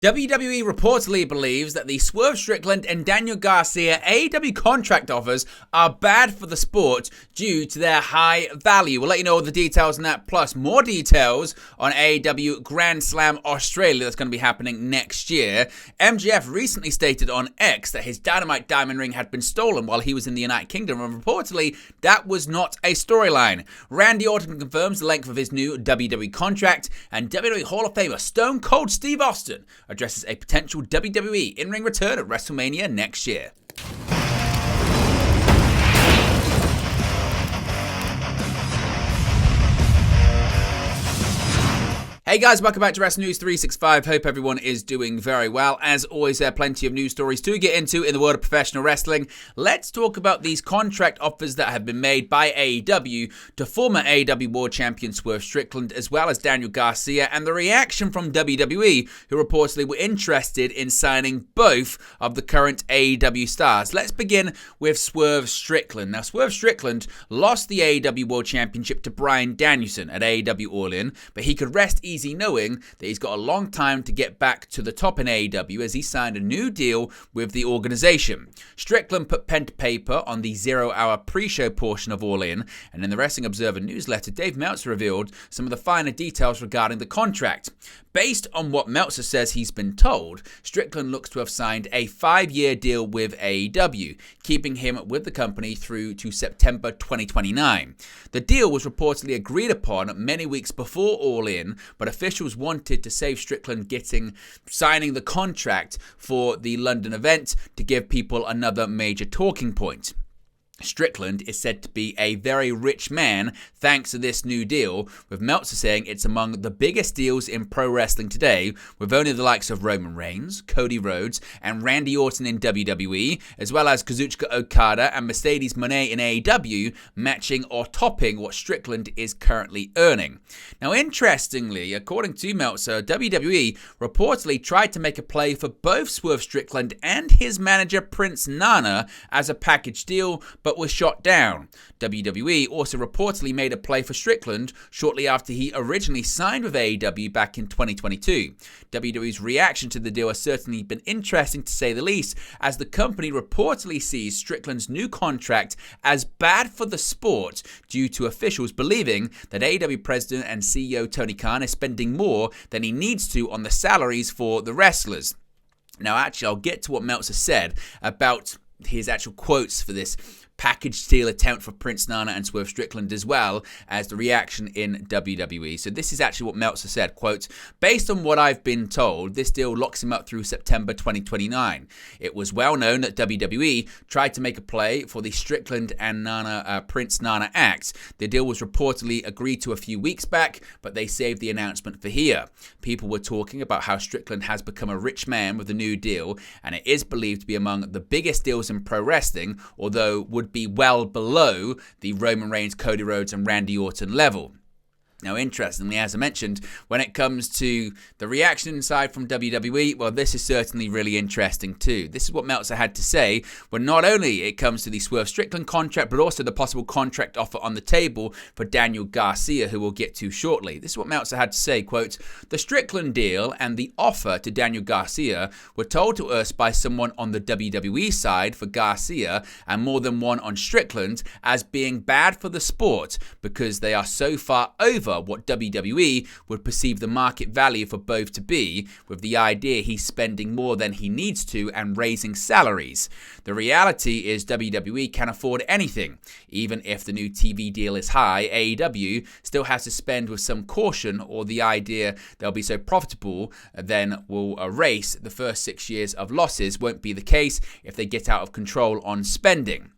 WWE reportedly believes that the Swerve Strickland and Daniel Garcia AEW contract offers are bad for the sport due to their high value. We'll let you know all the details on that, plus more details on AEW Grand Slam Australia that's going to be happening next year. MJF recently stated on X that his Dynamite Diamond Ring had been stolen while he was in the United Kingdom, and reportedly that was not a storyline. Randy Orton confirms the length of his new WWE contract, and WWE Hall of Famer Stone Cold Steve Austin addresses a potential WWE in-ring return at WrestleMania next year. Hey guys, welcome back to Wrestling News 365. Hope everyone is doing very well. As always, there are plenty of news stories to get into in the world of professional wrestling. Let's talk about these contract offers that have been made by AEW to former AEW World Champion Swerve Strickland, as well as Daniel Garcia, and the reaction from WWE, who reportedly were interested in signing both of the current AEW stars. Let's begin with Swerve Strickland. Now, Swerve Strickland lost the AEW World Championship to Bryan Danielson at AEW All In, but he could rest easy knowing that he's got a long time to get back to the top in AEW as he signed a new deal with the organization. Strickland put pen to paper on the 0-hour pre-show portion of All In, and in the Wrestling Observer newsletter, Dave Meltzer revealed some of the finer details regarding the contract. Based on what Meltzer says he's been told, Strickland looks to have signed a 5-year deal with AEW, keeping him with the company through to September 2029. The deal was reportedly agreed upon many weeks before All In, but officials wanted to save Strickland signing the contract for the London event to give people another major talking point. Strickland is said to be a very rich man thanks to this new deal, with Meltzer saying it's among the biggest deals in pro wrestling today, with only the likes of Roman Reigns, Cody Rhodes, and Randy Orton in WWE, as well as Kazuchika Okada and Mercedes Moné in AEW, matching or topping what Strickland is currently earning. Now, interestingly, according to Meltzer, WWE reportedly tried to make a play for both Swerve Strickland and his manager Prince Nana as a package deal, but was shot down. WWE also reportedly made a play for Strickland shortly after he originally signed with AEW back in 2022. WWE's reaction to the deal has certainly been interesting to say the least, as the company reportedly sees Strickland's new contract as bad for the sport due to officials believing that AEW president and CEO Tony Khan is spending more than he needs to on the salaries for the wrestlers. Now, actually, I'll get to what Meltzer said about his actual quotes for this package deal attempt for Prince Nana and Swerve Strickland, as well as the reaction in WWE. So this is actually what Meltzer said, quote, "Based on what I've been told, this deal locks him up through September 2029. It was well known that WWE tried to make a play for the Strickland and Nana Prince Nana act. The deal was reportedly agreed to a few weeks back, but they saved the announcement for here. People were talking about how Strickland has become a rich man with the new deal, and it is believed to be among the biggest deals in pro wrestling, although would be well below the Roman Reigns, Cody Rhodes, and Randy Orton level." Now, interestingly, as I mentioned, when it comes to the reaction inside from WWE, well, this is certainly really interesting too. This is what Meltzer had to say when not only it comes to the Swerve Strickland contract, but also the possible contract offer on the table for Daniel Garcia, who we'll get to shortly. This is what Meltzer had to say, quote, "The Strickland deal and the offer to Daniel Garcia were told to us by someone on the WWE side for Garcia and more than one on Strickland as being bad for the sport because they are so far over what WWE would perceive the market value for both to be, with the idea he's spending more than he needs to and raising salaries. The reality is WWE can afford anything. Even if the new TV deal is high, AEW still has to spend with some caution, or the idea they'll be so profitable then will erase the first 6 years of losses won't be the case if they get out of control on spending."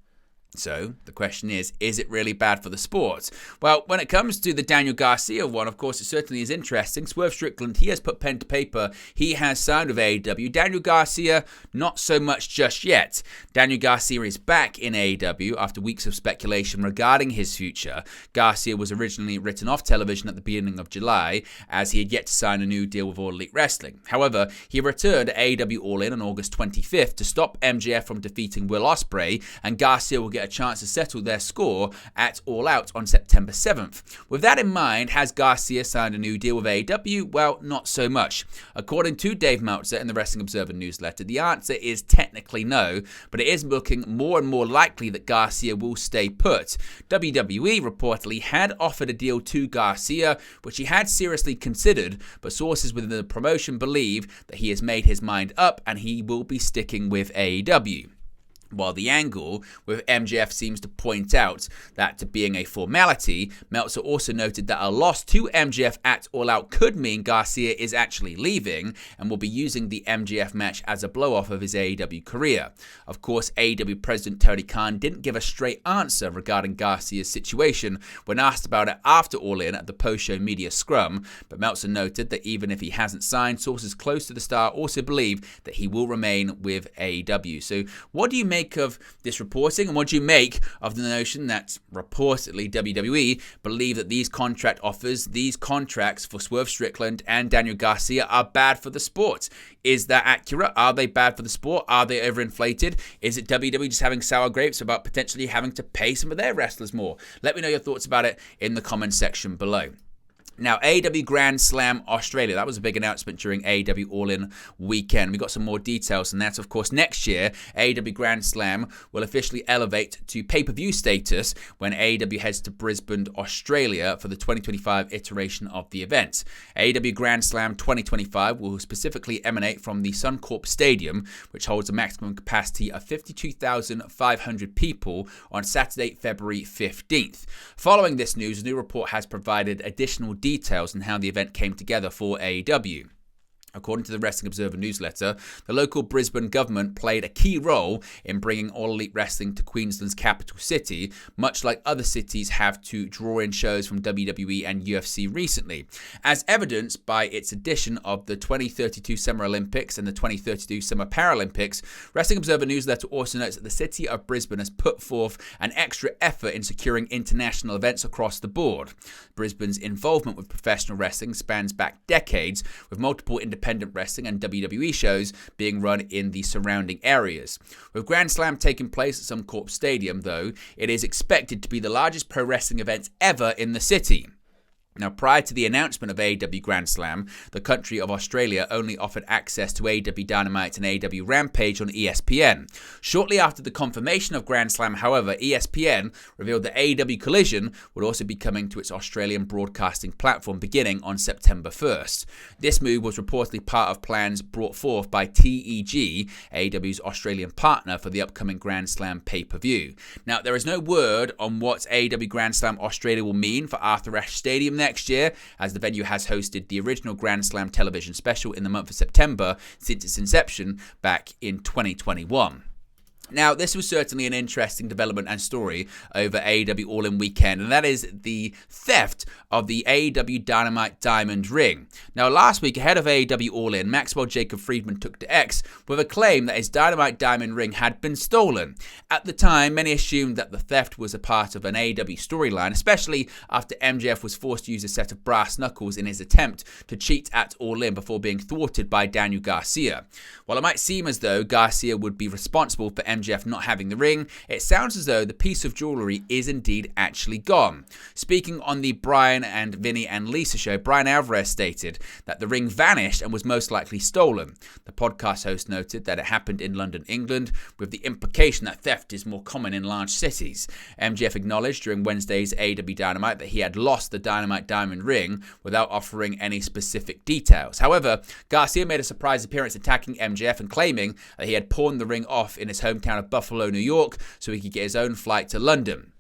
So the question is it really bad for the sport? Well, when it comes to the Daniel Garcia one, of course, it certainly is interesting. Swerve Strickland, he has put pen to paper. He has signed with AEW. Daniel Garcia, not so much just yet. Daniel Garcia is back in AEW after weeks of speculation regarding his future. Garcia was originally written off television at the beginning of July, as he had yet to sign a new deal with All Elite Wrestling. However, he returned to AEW All In on August 25th to stop MJF from defeating Will Ospreay, and Garcia will get get a chance to settle their score at All Out on September 7th. With that in mind, has Garcia signed a new deal with AEW? Well, not so much. According to Dave Meltzer in the Wrestling Observer newsletter, the answer is technically no, but it is looking more and more likely that Garcia will stay put. WWE reportedly had offered a deal to Garcia, which he had seriously considered, but sources within the promotion believe that he has made his mind up and he will be sticking with AEW. While the angle with MJF seems to point out that to being a formality, Meltzer also noted that a loss to MJF at All Out could mean Garcia is actually leaving and will be using the MJF match as a blow-off of his AEW career. Of course, AEW President Tony Khan didn't give a straight answer regarding Garcia's situation when asked about it after All In at the post-show media scrum, but Meltzer noted that even if he hasn't signed, sources close to the star also believe that he will remain with AEW. So what do you make of this reporting, and what do you make of the notion that reportedly WWE believe that these contract offers, these contracts for Swerve Strickland and Daniel Garcia are bad for the sport? Is that accurate? Are they bad for the sport? Are they overinflated? Is it WWE just having sour grapes about potentially having to pay some of their wrestlers more? Let me know your thoughts about it in the comments section below. Now, AEW Grand Slam Australia, that was a big announcement during AEW All-In weekend. We got some more details on that. Of course, next year, AEW Grand Slam will officially elevate to pay-per-view status when AEW heads to Brisbane, Australia for the 2025 iteration of the event. AEW Grand Slam 2025 will specifically emanate from the Suncorp Stadium, which holds a maximum capacity of 52,500 people on Saturday, February 15th. Following this news, a new report has provided additional details on how the event came together for AEW. According to the Wrestling Observer newsletter, the local Brisbane government played a key role in bringing All Elite Wrestling to Queensland's capital city, much like other cities have to draw in shows from WWE and UFC recently, as evidenced by its addition of the 2032 Summer Olympics and the 2032 Summer Paralympics. Wrestling Observer newsletter also notes that the city of Brisbane has put forth an extra effort in securing international events across the board. Brisbane's involvement with professional wrestling spans back decades, with multiple independent wrestling and WWE shows being run in the surrounding areas. With Grand Slam taking place at Suncorp Stadium, though, it is expected to be the largest pro wrestling event ever in the city. Now, prior to the announcement of AEW Grand Slam, the country of Australia only offered access to AEW Dynamite and AEW Rampage on ESPN. Shortly after the confirmation of Grand Slam, however, ESPN revealed that AEW Collision would also be coming to its Australian broadcasting platform beginning on September 1st. This move was reportedly part of plans brought forth by TEG, AEW's Australian partner for the upcoming Grand Slam pay-per-view. Now, there is no word on what AEW Grand Slam Australia will mean for Arthur Ashe Stadium next year, as the venue has hosted the original Grand Slam television special in the month of September since its inception back in 2021. Now, this was certainly an interesting development and story over AEW All-In Weekend, and that is the theft of the AEW Dynamite Diamond Ring. Now, last week, ahead of AEW All-In, Maxwell Jacob Friedman took to X with a claim that his Dynamite Diamond Ring had been stolen. At the time, many assumed that the theft was a part of an AEW storyline, especially after MJF was forced to use a set of brass knuckles in his attempt to cheat at All-In before being thwarted by Daniel Garcia. While it might seem as though Garcia would be responsible for MJF not having the ring, it sounds as though the piece of jewelry is indeed actually gone. Speaking on the Brian and Vinny and Lisa show, Brian Alvarez stated that the ring vanished and was most likely stolen. The podcast host noted that it happened in London, England, with the implication that theft is more common in large cities. MJF acknowledged during Wednesday's AEW Dynamite that he had lost the Dynamite Diamond Ring without offering any specific details. However, Garcia made a surprise appearance attacking MJF and claiming that he had pawned the ring off in his hometown of Buffalo, New York, so he could get his own flight to London.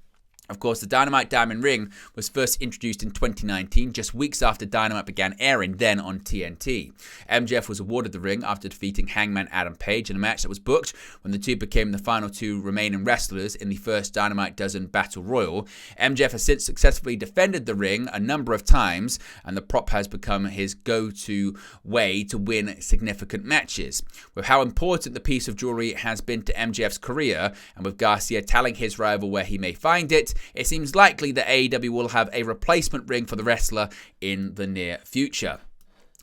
Of course, the Dynamite Diamond Ring was first introduced in 2019, just weeks after Dynamite began airing, then on TNT. MJF was awarded the ring after defeating Hangman Adam Page in a match that was booked when the two became the final two remaining wrestlers in the first Dynamite Dozen Battle Royal. MJF has since successfully defended the ring a number of times, and the prop has become his go-to way to win significant matches. With how important the piece of jewelry has been to MJF's career, and with Garcia telling his rival where he may find it, it seems likely that AEW will have a replacement ring for the wrestler in the near future.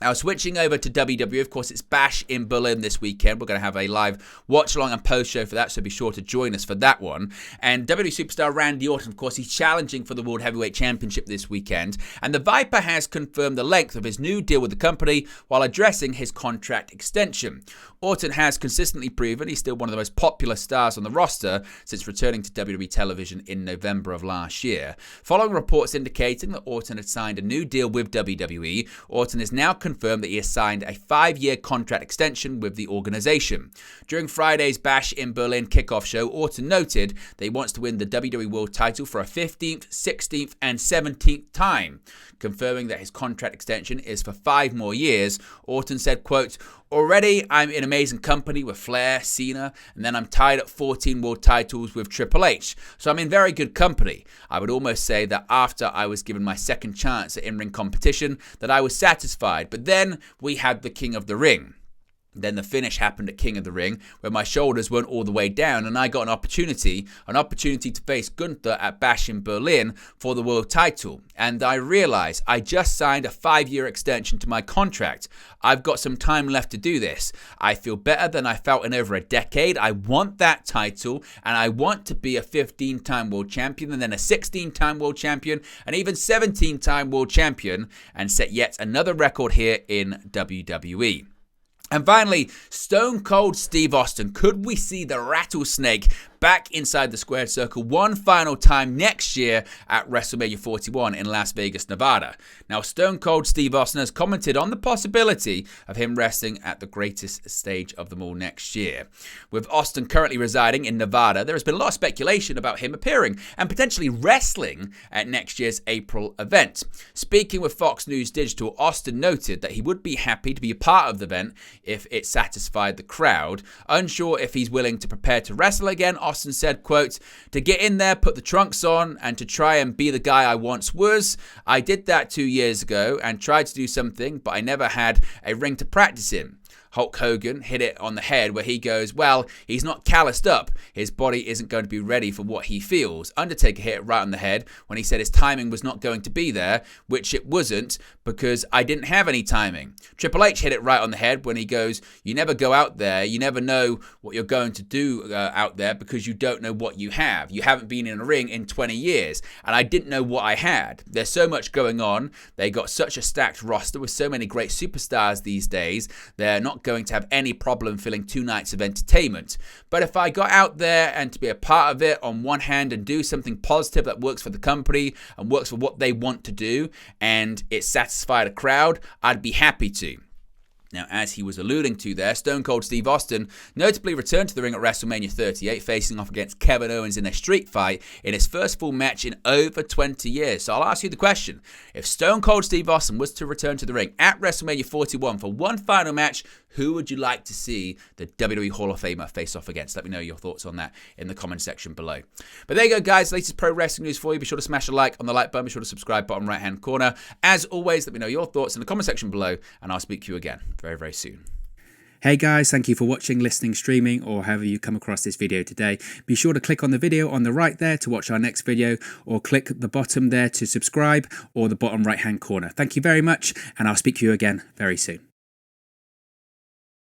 Now, switching over to WWE, of course, it's Bash in Berlin this weekend. We're going to have a live watch-along and post-show for that, so be sure to join us for that one. And WWE superstar Randy Orton, of course, he's challenging for the World Heavyweight Championship this weekend. And the Viper has confirmed the length of his new deal with the company while addressing his contract extension. Orton has consistently proven he's still one of the most popular stars on the roster since returning to WWE television in November of last year. Following reports indicating that Orton had signed a new deal with WWE, Orton is now confirmed that he has signed a 5-year contract extension with the organization. During Friday's Bash in Berlin kickoff show, Orton noted that he wants to win the WWE World title for a 15th, 16th, and 17th time. Confirming that his contract extension is for 5 more years, Orton said, quote, "Already, I'm in amazing company with Flair, Cena, and then I'm tied at 14 world titles with Triple H. So I'm in very good company. I would almost say that after I was given my second chance at in-ring competition, that I was satisfied. But then we had the King of the Ring. Then the finish happened at King of the Ring, where my shoulders weren't all the way down, and I got an opportunity to face Gunther at Bash in Berlin for the world title. And I realized I just signed a 5-year extension to my contract. I've got some time left to do this. I feel better than I felt in over a decade. I want that title, and I want to be a 15-time world champion, and then a 16-time world champion, and even 17-time world champion, and set yet another record here in WWE. And finally, Stone Cold Steve Austin. Could we see the rattlesnake back inside the squared circle one final time next year at WrestleMania 41 in Las Vegas, Nevada? Now, Stone Cold Steve Austin has commented on the possibility of him wrestling at the greatest stage of them all next year. With Austin currently residing in Nevada, there has been a lot of speculation about him appearing and potentially wrestling at next year's April event. Speaking with Fox News Digital, Austin noted that he would be happy to be a part of the event if it satisfied the crowd. Unsure if he's willing to prepare to wrestle again, Austin said, quote, "To get in there, put the trunks on, and to try and be the guy I once was. I did that 2 years ago and tried to do something, but I never had a ring to practice in." Hulk Hogan hit it on the head where he goes, well, he's not calloused up. His body isn't going to be ready for what he feels. Undertaker hit it right on the head when he said his timing was not going to be there, which it wasn't because I didn't have any timing. Triple H hit it right on the head when he goes, you never go out there. You never know what you're going to do out there because you don't know what you have. You haven't been in a ring in 20 years. And I didn't know what I had. There's so much going on. They got such a stacked roster with so many great superstars these days. They're not going to have any problem filling 2 nights of entertainment. But if I got out there and to be a part of it on one hand and do something positive that works for the company and works for what they want to do and it satisfied a crowd, I'd be happy to. Now, as he was alluding to there, Stone Cold Steve Austin notably returned to the ring at WrestleMania 38, facing off against Kevin Owens in a street fight in his first full match in over 20 years. So I'll ask you the question. If Stone Cold Steve Austin was to return to the ring at WrestleMania 41 for one final match, who would you like to see the WWE Hall of Famer face off against? Let me know your thoughts on that in the comment section below. But there you go, guys. Latest pro wrestling news for you. Be sure to smash a like on the like button. Be sure to subscribe bottom right-hand corner. As always, let me know your thoughts in the comment section below, and I'll speak to you again very, very soon. Hey guys, thank you for watching, listening, streaming, or however you come across this video today. Be sure to click on the video on the right there to watch our next video, or click the bottom there to subscribe, or the bottom right-hand corner. Thank you very much, and I'll speak to you again very soon.